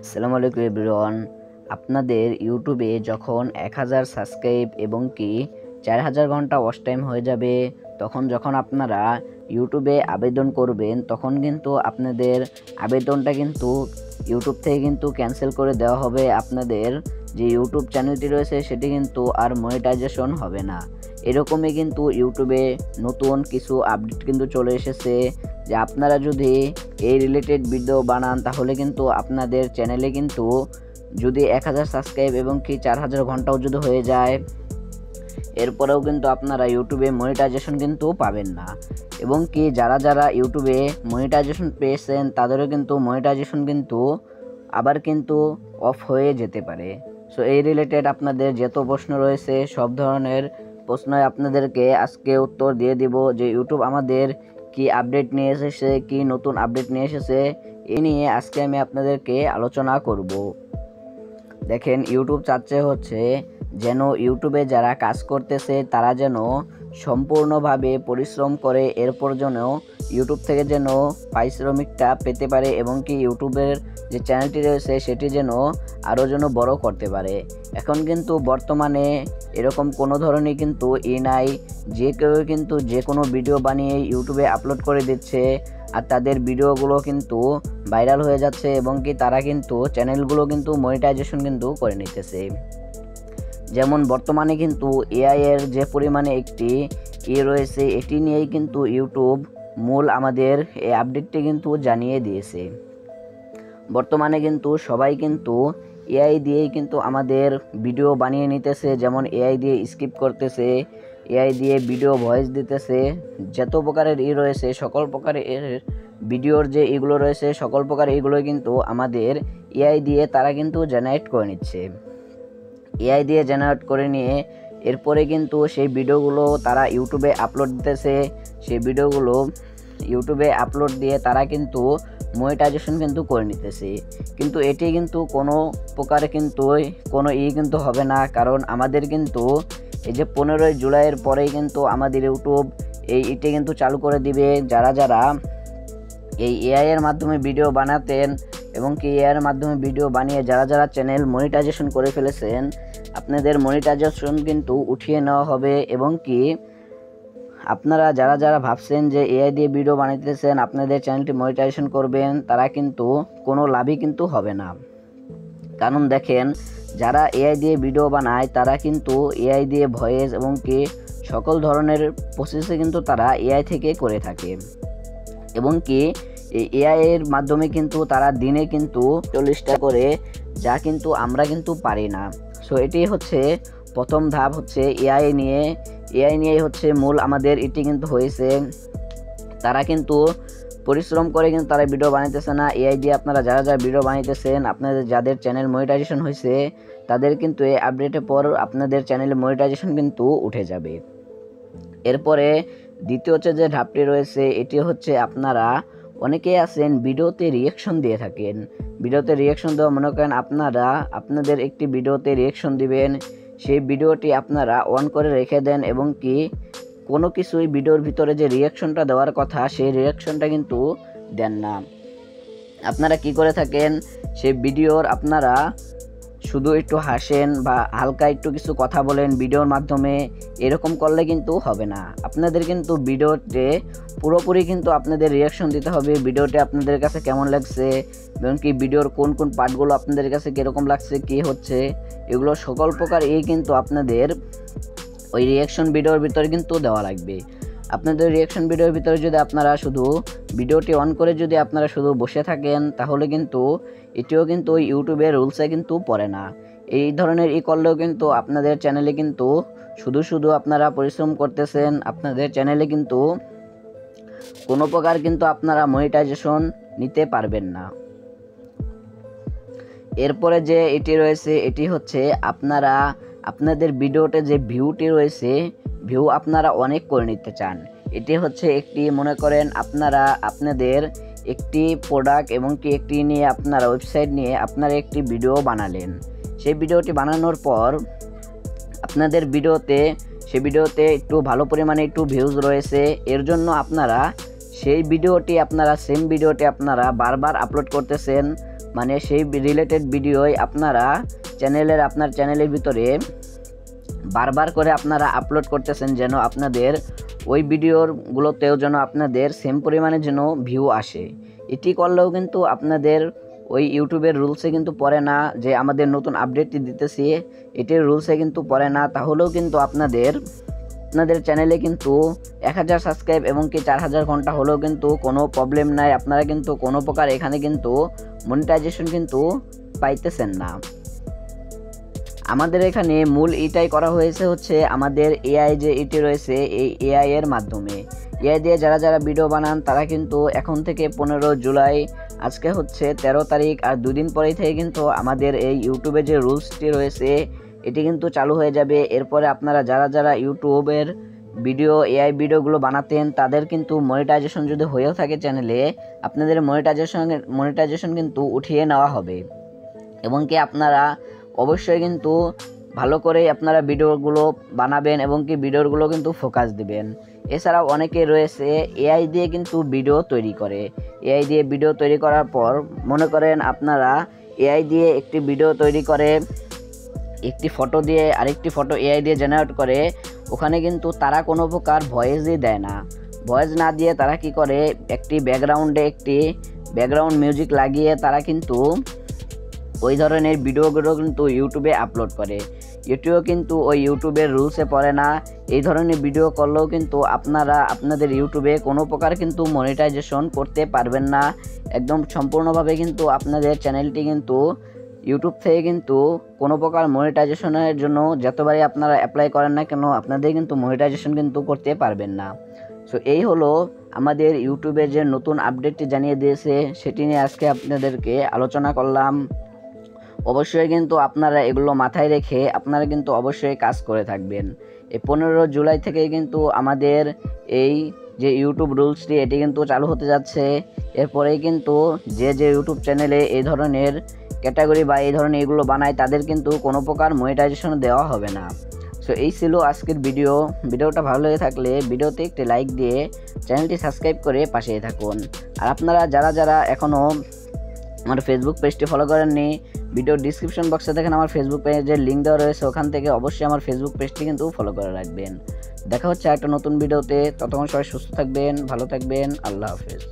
আসসালামু আলাইকুম এভরিওয়ান। আপনাদের ইউটিউবে যখন 1000 সাবস্ক্রাইব এবং কি 4000 ঘন্টা ওয়াচ টাইম হয়ে যাবে, যখন আপনারা ইউটিউবে আবেদন করবেন, তখন কিন্তু আপনাদের আবেদনটা কিন্তু ইউটিউব থেকে কিন্তু ক্যান্সেল করে দেওয়া হবে। আপনাদের যে ইউটিউব চ্যানেলটি রয়েছে সেটি কিন্তু আর মনিটাইজেশন হবে না। এরকমই কিন্তু ইউটিউবে নতুন কিছু আপডেট কিন্তু চলে এসেছে, যে আপনারা যদি এই রিলেটেড ভিডিও বানান তাহলে কিন্তু আপনাদের চ্যানেলে কিন্তু যদি 1000 সাবস্ক্রাইব এবং কি 4000 ঘন্টাও যদি হয়ে যায়, এরপরেও কিন্তু আপনারা ইউটিউবে মনিটাইজেশন কিন্তু পাবেন না। এবং কি যারা ইউটিউবে মনিটাইজেশন পেয়েছেন তাদেরও কিন্তু মনিটাইজেশন কিন্তু আবার কিন্তু অফ হয়ে যেতে পারে। সো এই রিলেটেড আপনাদের যত প্রশ্ন রয়েছে সব ধরনের প্রশ্নই আপনাদেরকে আজকে উত্তর দিয়ে দিব, যে ইউটিউব আমাদের কি আপডেট নিয়ে এসেছে, কি নতুন আপডেট নিয়ে এসেছে, এই নিয়ে আজকে আমি আপনাদেরকে আলোচনা করব। দেখেন, ইউটিউব চাচ্ছে হচ্ছে যেন ইউটিউবে যারা কাজ করতেছে তারা যেন সম্পূর্ণভাবে পরিশ্রম করে, এরপর যেন ইউটিউব থেকে যেন পারিশ্রমিকটা পেতে পারে এবং কি ইউটিউবের যে চ্যানেলটি রয়েছে সেটি যেন আরও যেন বড় করতে পারে। এখন কিন্তু বর্তমানে এরকম কোনো ধরনের কিন্তু নাই, যে কেউ কিন্তু যে কোনো ভিডিও বানিয়ে ইউটিউবে আপলোড করে দিচ্ছে আর তাদের ভিডিওগুলো কিন্তু ভাইরাল হয়ে যাচ্ছে এবং কি তারা কিন্তু চ্যানেলগুলো কিন্তু মনিটাইজেশন কিন্তু করে নিতেছে। যেমন বর্তমানে কিন্তু এআই এর যে পরিমাণে একটি রয়েছে, এটি নিয়েই কিন্তু ইউটিউব মূল আমাদের এই আপডেটটি কিন্তু জানিয়ে দিয়েছে। বর্তমানে কিন্তু সবাই কিন্তু এআই দিয়েই কিন্তু আমাদের ভিডিও বানিয়ে নিতেছে, যেমন এআই দিয়ে স্ক্রিপ্ট করতেছে, এআই দিয়ে ভিডিও ভয়েস দিতেছে, যত প্রকারের রয়েছে সকল প্রকারের ভিডিওর যে এগুলো রয়েছে সকল প্রকার এগুলোই কিন্তু আমাদের এআই দিয়ে তারা কিন্তু জেনারেট করে নিচ্ছে। এআই দিয়ে জেনারেট করে নিয়ে এরপরে কিন্তু সেই ভিডিওগুলো তারা ইউটিউবে আপলোড দিতেছে। সেই ভিডিওগুলো ইউটিউবে আপলোড দিয়ে তারা কিন্তু মনিটাইজেশন কিন্তু করে নিতেছে। কিন্তু এটি কিন্তু কোনো প্রকারে কিন্তু কোনো কিন্তু হবে না, কারণ আমাদের কিন্তু এই যে 15ই জুলাইয়ের পরেই কিন্তু আমাদের ইউটিউব এটি কিন্তু চালু করে দিবে। যারা এই এআই এর মাধ্যমে ভিডিও বানাতেন এবং কি এআই এর মাধ্যমে ভিডিও বানিয়ে যারা চ্যানেল মনিটাইজেশন করে ফেলেছেন, আপনাদের মনিটাইজেশন কিন্তু উঠিয়ে নেওয়া হবে। এবং কি আপনারা যারা ভাবছেন যে এআই দিয়ে ভিডিও বানাইতেছেন আপনাদের চ্যানেলটি মনিটাইজেশন করবেন, তারা কিন্তু কোনো লাভই কিন্তু হবে না। কারণ দেখেন, যারা এআই দিয়ে ভিডিও বানায় তারা কিন্তু এআই দিয়ে ভয়েস এবং কি সকল ধরনের প্রসেসে কিন্তু তারা এআই থেকে করে থাকে এবং কি এই এআই এর মাধ্যমে কিন্তু তারা দিনে কিন্তু 40টা করে, যা কিন্তু আমরা কিন্তু পারি না। সো এটি হচ্ছে প্রথম ধাপ, হচ্ছে এআই নিয়ে হচ্ছে মূল আমাদের এটি কিন্তু হয়েছে। তারা কিন্তু পরিশ্রম করে কিন্তু তারা ভিডিও বানাইতেছে না। এআই দিয়ে আপনারা যারা ভিডিও বানাইতেছেন, আপনাদের যাদের চ্যানেল মনিটাইজেশন হয়েছে তাদের কিন্তু এই আপডেটের পর আপনাদের চ্যানেলে মনিটাইজেশন কিন্তু উঠে যাবে। এরপরে দ্বিতীয় হচ্ছে যে ধাপটি রয়েছে, এটি হচ্ছে আপনারা অনেকেই আছেন ভিডিওতে রিয়াকশন দিয়ে থাকেন। ভিডিওতে রিয়াকশন দেওয়া, মনে করেন আপনারা আপনাদের একটি ভিডিওতে রিয়াকশন দিবেন, সেই ভিডিওটি আপনারা অন করে রেখে দেন এবং কি কোনো কিছুই ভিডিওর ভিতরে যে রিয়াকশনটা দেওয়ার কথা সেই রিয়াকশনটা কিন্তু দেন না। আপনারা কি করে থাকেন, সেই ভিডিওর আপনারা শুধু একটু হাসেন বা হালকা একটু কিছু কথা বলেন ভিডিওর মাধ্যমে, এরকম করলে কিন্তু হবে না। আপনাদের কিন্তু ভিডিওতে পুরোপুরি কিন্তু আপনাদের রিয়াকশন দিতে হবে। ভিডিওটি আপনাদের কাছে কেমন লাগছে এবং কি ভিডিওর কোন পার্টগুলো আপনাদের কাছে কীরকম লাগছে, কী হচ্ছে, এগুলো সকল প্রকার কিন্তু আপনাদের ওই রিয়াকশন ভিডিওর ভিতরে কিন্তু দেওয়া লাগবে। আপনাদের রিয়াকশন ভিডিওর ভিতরে যদি আপনারা শুধু ভিডিওটি অন করে যদি আপনারা শুধু বসে থাকেন, তাহলে কিন্তু এটিও কিন্তু ইউটিউবের রুলসে কিন্তু পড়ে না। এই ধরনের করলেও কিন্তু আপনাদের চ্যানেলে কিন্তু শুধু আপনারা পরিশ্রম করতেছেন, আপনাদের চ্যানেলে কিন্তু কোনো প্রকার কিন্তু আপনারা মনিটাইজেশন নিতে পারবেন না। এরপরে যে এটি রয়েছে, এটি হচ্ছে আপনারা আপনাদের ভিডিওতে যে ভিউটি রয়েছে, ভিউ আপনারা অনেক করে নিতে চান। এটি হচ্ছে একটি, মনে করেন আপনারা আপনাদের একটি প্রোডাক্ট এবং কি একটি নিয়ে আপনারা ওয়েবসাইট নিয়ে আপনারা একটি ভিডিও বানালেন। সেই ভিডিওটি বানানোর পর আপনাদের সেই ভিডিওতে একটু ভালো পরিমাণে একটু ভিউজ রয়েছে, এর জন্য আপনারা সেই ভিডিওটি আপনারা সেম ভিডিওটি আপনারা বারবার আপলোড করতেছেন, মানে সেই রিলেটেড ভিডিওই আপনারা আপনার চ্যানেলের ভিতরে বারবার করে আপনারা আপলোড করতেছেন, যেন আপনাদের ওই ভিডিওগুলোতেও যেন আপনাদের সেম পরিমাণে যেন ভিউ আসে। এটি করলেও কিন্তু আপনাদের ওই ইউটিউবের রুলসে কিন্তু পড়ে না, যে আমাদের নতুন আপডেটটি দিতেছি এটির রুলসে কিন্তু পড়ে না। তাহলেও কিন্তু আপনাদের চ্যানেলে কিন্তু 1000 সাবস্ক্রাইব এবং কি 4000 ঘন্টা হলেও কিন্তু কোনো প্রবলেম নাই, আপনারা কিন্তু কোনো প্রকার এখানে কিন্তু মনিটাইজেশন কিন্তু পাইতেছেন না। আমাদের এখানে মূল এটাই করা হয়েছে হচ্ছে আমাদের এআই যে এটি রয়েছে, এই এআই এর মাধ্যমে এআই দিয়ে যারা ভিডিও বানান তারা কিন্তু এখন থেকে 15 জুলাই, আজকে হচ্ছে 13 তারিখ, আর 2 দিন পরেই থেকে কিন্তু আমাদের এই ইউটিউবে যে রুলসটি রয়েছে এটি কিন্তু চালু হয়ে যাবে। এরপরে আপনারা যারা ইউটিউবের এআই ভিডিওগুলো বানাতেন তাদের কিন্তু মনিটাইজেশন যদি হয়েও থাকে চ্যানেলে, আপনাদের মনিটাইজেশন কিন্তু উঠিয়ে নেওয়া হবে। এবং কি আপনারা অবশ্যই কিন্তু ভালো করে আপনারা ভিডিওগুলো বানাবেন এবং কি ভিডিওগুলো কিন্তু ফোকাস দিবেন। এছাড়াও অনেকে রয়েছে এআই দিয়ে কিন্তু ভিডিও তৈরি করে। এআই দিয়ে ভিডিও তৈরি করার পর মনে করেন আপনারা এআই দিয়ে একটি ভিডিও তৈরি করে, একটি ফটো দিয়ে আরেকটি ফটো এআই দিয়ে জেনারেট করে, ওখানে কিন্তু তারা কোনো প্রকার ভয়েসই দেয় না। ভয়েস না দিয়ে তারা কি করে, একটি ব্যাকগ্রাউন্ড মিউজিক লাগিয়ে তারা কিন্তু ওই ধরনের ভিডিওগুলো কিন্তু ইউটিউবে আপলোড করে। এটিও কিন্তু ওই ইউটিউবের রুলসে পড়ে না। এই ধরনের ভিডিও করলেও কিন্তু আপনারা আপনাদের ইউটিউবে কোনো প্রকার কিন্তু মনিটাইজেশন করতে পারবেন না। একদম সম্পূর্ণভাবে কিন্তু আপনাদের চ্যানেলটি কিন্তু ইউটিউব থেকে কিন্তু কোনো প্রকার মনিটাইজেশনের জন্য যতবারই আপনারা অ্যাপ্লাই করেন না কেন আপনাদের কিন্তু মনিটাইজেশন কিন্তু করতে পারবেন না। সো এই হলো আমাদের ইউটিউবে যে নতুন আপডেটটি জানিয়ে দিয়েছে সেটি নিয়ে আজকে আপনাদেরকে আলোচনা করলাম। অবশ্যই কিন্তু আপনারা এগুলো মাথায় রেখে আপনারা কিন্তু অবশ্যই কাজ করে থাকবেন। এই 15 জুলাই থেকে কিন্তু আমাদের এই যে ইউটিউব রুলসটি এটি কিন্তু চালু হতে যাচ্ছে। এরপরেই কিন্তু যে ইউটিউব চ্যানেলে এই ধরনের ক্যাটাগরি বা এই ধরনের এগুলো বানায় তাদের কিন্তু কোনো প্রকার মনিটাইজেশন দেওয়া হবে না। সো এই ছিল আজকের ভিডিওটা ভালো লেগে থাকলে ভিডিওতে একটি লাইক দিয়ে চ্যানেলটি সাবস্ক্রাইব করে পাশেই থাকুন। আর আপনারা যারা এখনও আমার ফেসবুক পেজটি ফলো করেননি, ভিডিও ডিসক্রিপশন বক্সে দেখেন আমার ফেসবুক পেজের লিঙ্ক দেওয়া রয়েছে, ওখান থেকে অবশ্যই আমার ফেসবুক পেজটি কিন্তু ফলো করে রাখবেন। দেখা হচ্ছে একটা নতুন ভিডিওতে, ততক্ষণ সবাই সুস্থ থাকবেন, ভালো থাকবেন, আল্লাহ হাফেজ।